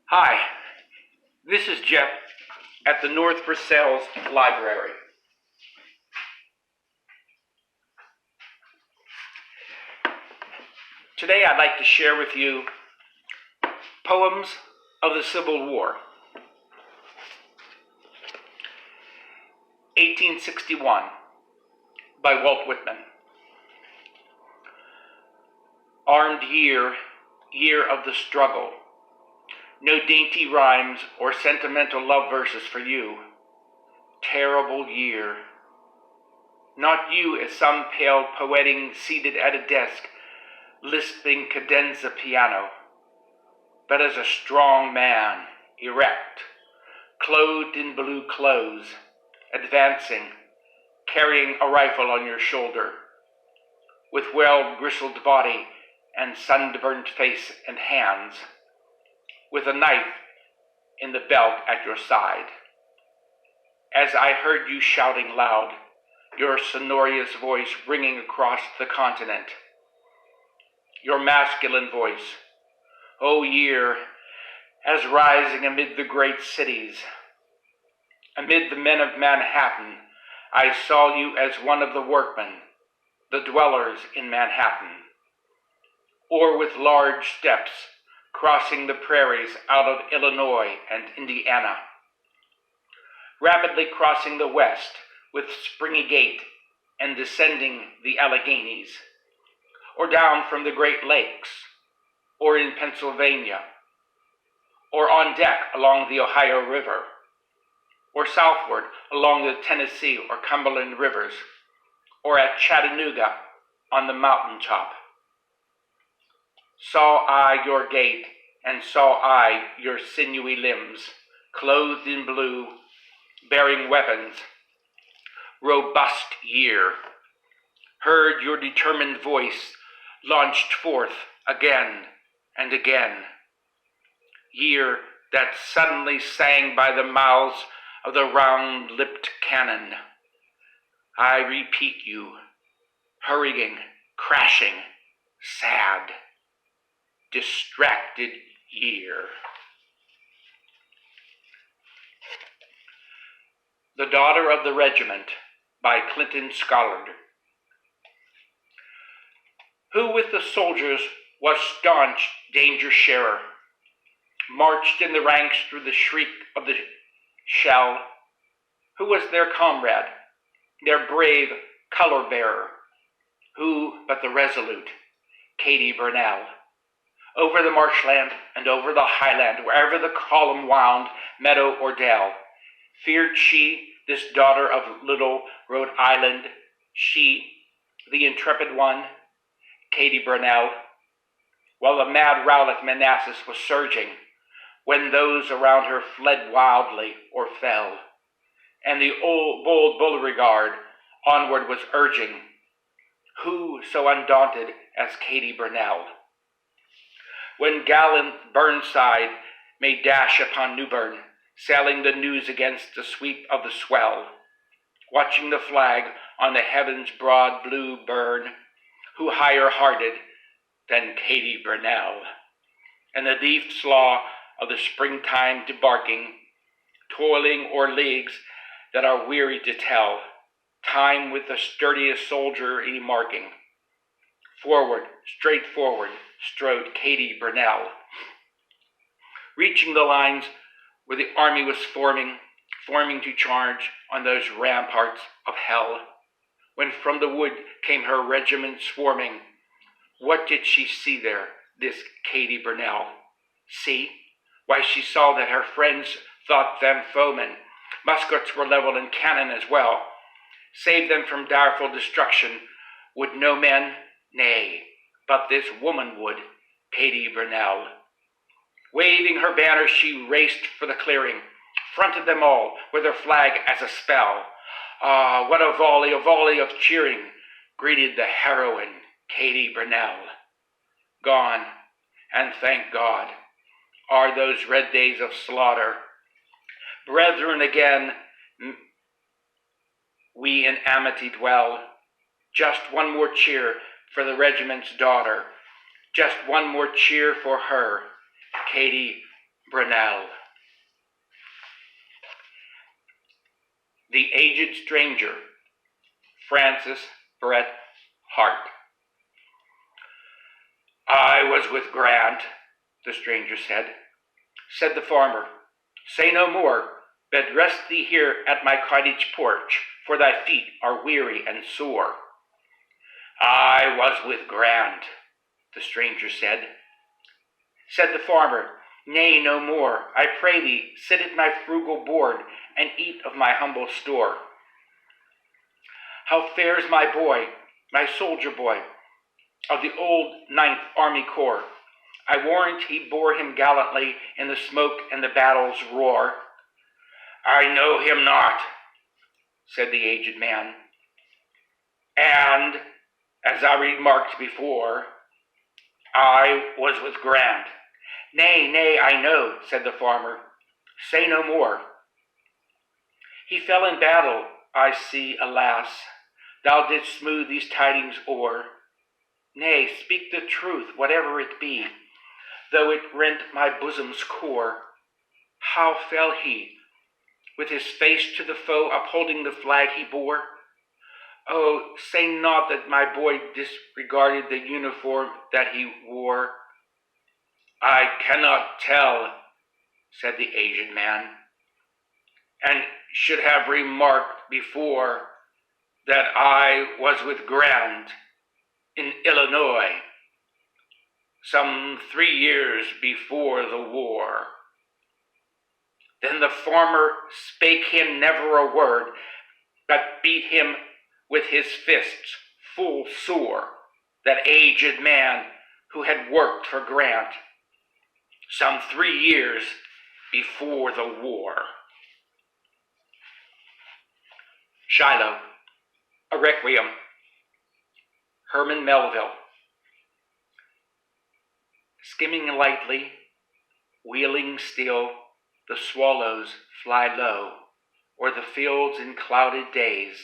Hi, this is Jeff at the North Versailles Library. Today I'd like to share with you Poems of the Civil War. 1861 by Walt Whitman. Armed year, year of the struggle. No dainty rhymes or sentimental love verses for you. Terrible year. Not you as some pale poeting seated at a desk, lisping cadenza piano, but as a strong man, erect, clothed in blue clothes, advancing, carrying a rifle on your shoulder, with well-gristled body and sunburned face and hands, with a knife in the belt at your side. As I heard you shouting loud, your sonorous voice ringing across the continent, your masculine voice, O year, as rising amid the great cities, amid the men of Manhattan, I saw you as one of the workmen, the dwellers in Manhattan, or with large steps crossing the prairies out of Illinois and Indiana, rapidly crossing the west with Springy Gate and descending the Alleghenies, or down from the Great Lakes, or in Pennsylvania, or on deck along the Ohio River, or southward along the Tennessee or Cumberland rivers, or at Chattanooga on the mountain top. Saw I your gait, and saw I your sinewy limbs, clothed in blue, bearing weapons. Robust year. Heard your determined voice launched forth again and again. Year that suddenly sang by the mouths of the round-lipped cannon. I repeat you, hurrying, crashing, sad, distracted year. The Daughter of the Regiment by Clinton Scollard. Who with the soldiers was staunch danger sharer, marched in the ranks through the shriek of the shell, who was their comrade, their brave color bearer, who but the resolute Katie Brunel, over the marshland and over the highland, wherever the column wound, meadow or dell, feared she, this daughter of little Rhode Island, she, the intrepid one, Katie Brunel, while the mad rout at Manassas was surging, when those around her fled wildly or fell, and the bold Beauregard onward was urging, who so undaunted as Katie Brunel? When gallant Burnside made dash upon New Bern, sailing the news against the sweep of the swell, watching the flag on the heaven's broad blue burn, who higher-hearted than Katie Brunel, and the deep slaw of the springtime debarking, toiling o'er leagues that are weary to tell, time with the sturdiest soldier marking. Forward, straight forward, strode Katie Brunel, reaching the lines where the army was forming to charge on those ramparts of hell, when from the wood came her regiment swarming. What did she see there, this Katie Brunel? See? Why, she saw that her friends thought them foemen. Muskets were leveled and cannon as well. Save them from direful destruction. Would no men? Nay, but this woman would, Katie Brunel. Waving her banner, she raced for the clearing, fronted them all with her flag as a spell. Ah, what a volley of cheering greeted the heroine, Katie Brunel. Gone, and thank God, are those red days of slaughter. Brethren, again, we in amity dwell. Just one more cheer for the regiment's daughter. Just one more cheer for her, Katie Brunel. The Aged Stranger, Francis Bret Harte. I was with Grant, the stranger said. Said the farmer, say no more, but rest thee here at my cottage porch, for thy feet are weary and sore. I was with Grant, the stranger said. Said the farmer, nay, no more, I pray thee, sit at my frugal board, and eat of my humble store. How fares my boy, my soldier boy, of the old 9th Army Corps? I warrant he bore him gallantly in the smoke and the battle's roar. I know him not, said the aged man, and, as I remarked before, I was with Grant. Nay, nay, I know, said the farmer, say no more. He fell in battle, I see, alas, thou didst smooth these tidings o'er. Nay, speak the truth, whatever it be, though it rent my bosom's core. How fell he, with his face to the foe, upholding the flag he bore? Oh, say not that my boy disregarded the uniform that he wore. I cannot tell, said the aged man, and should have remarked before that I was with Grant in Illinois some 3 years before the war. Then the farmer spake him never a word, but beat him with his fists full sore, that aged man who had worked for Grant some 3 years before the war. Shiloh, a Requiem, Herman Melville. Skimming lightly, wheeling still, the swallows fly low o'er the fields in clouded days,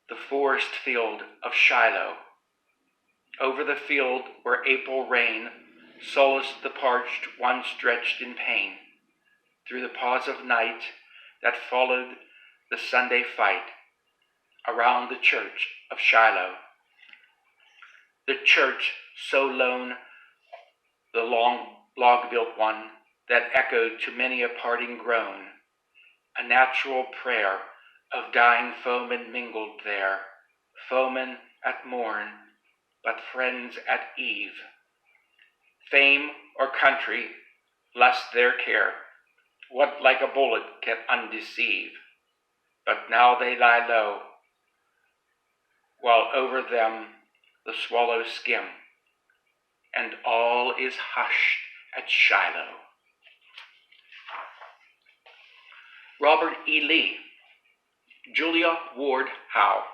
the forest field of Shiloh. Over the field where April rain solaced the parched one stretched in pain, through the pause of night that followed the Sunday fight, around the church of Shiloh. The church so lone, the long log-built one, that echoed to many a parting groan, a natural prayer of dying foemen mingled there, foemen at morn, but friends at eve. Fame or country, less their care, what like a bullet can undeceive? But now they lie low, while over them the swallows skim, and all is hushed at Shiloh. Robert E. Lee, Julia Ward Howe.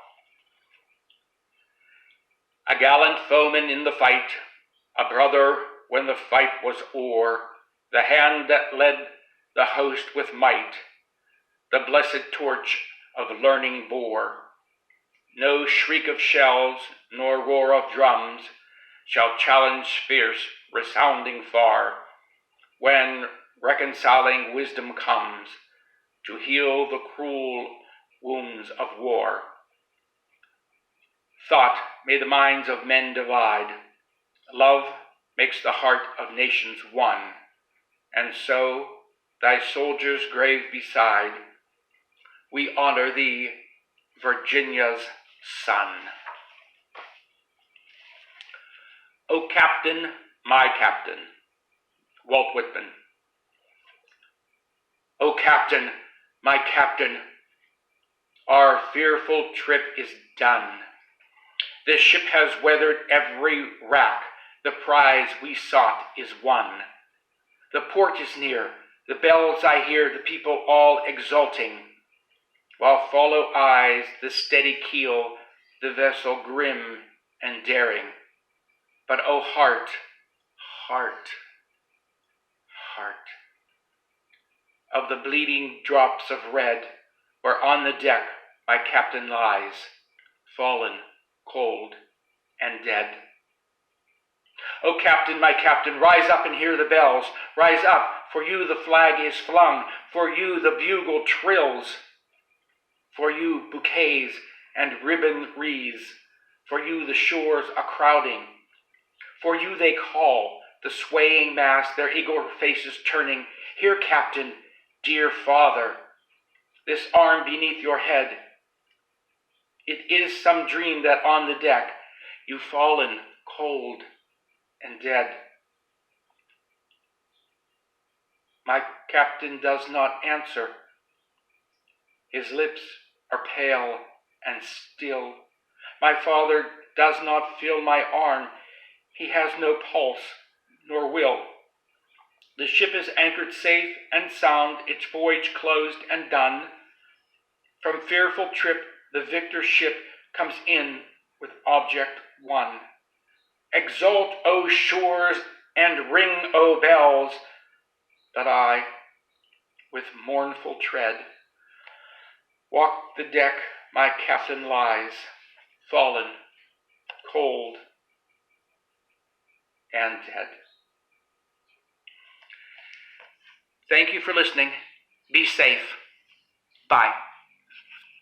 A gallant foeman in the fight, a brother when the fight was o'er, the hand that led the host with might, the blessed torch of learning bore. No shriek of shells, nor roar of drums, shall challenge fierce, resounding far, when reconciling wisdom comes to heal the cruel wounds of war. Thought may the minds of men divide, love makes the heart of nations one, and so, thy soldier's grave beside, we honor thee, Virginia's son. O Captain, my Captain, Walt Whitman. O Captain, my Captain, our fearful trip is done. This ship has weathered every rack, the prize we sought is won. The port is near, the bells I hear, the people all exulting, while follow eyes the steady keel, the vessel grim and daring. But oh heart, heart, heart, of the bleeding drops of red, where on the deck my captain lies, fallen, cold, and dead. O captain, my captain, rise up and hear the bells. Rise up, for you the flag is flung, for you the bugle trills, for you bouquets and ribbon wreaths, for you the shores are crowding, for you they call, the swaying mass, their eager faces turning. Here, captain, dear father, this arm beneath your head. It is some dream that on the deck you've fallen cold and dead. My captain does not answer. His lips are pale and still. My father does not feel my arm. He has no pulse nor will. The ship is anchored safe and sound, its voyage closed and done. From fearful trip, the victor ship comes in with object won. Exult, O shores, and ring, O bells. But I, with mournful tread, walk the deck my captain lies, fallen, cold, and dead. Thank you for listening. Be safe. Bye.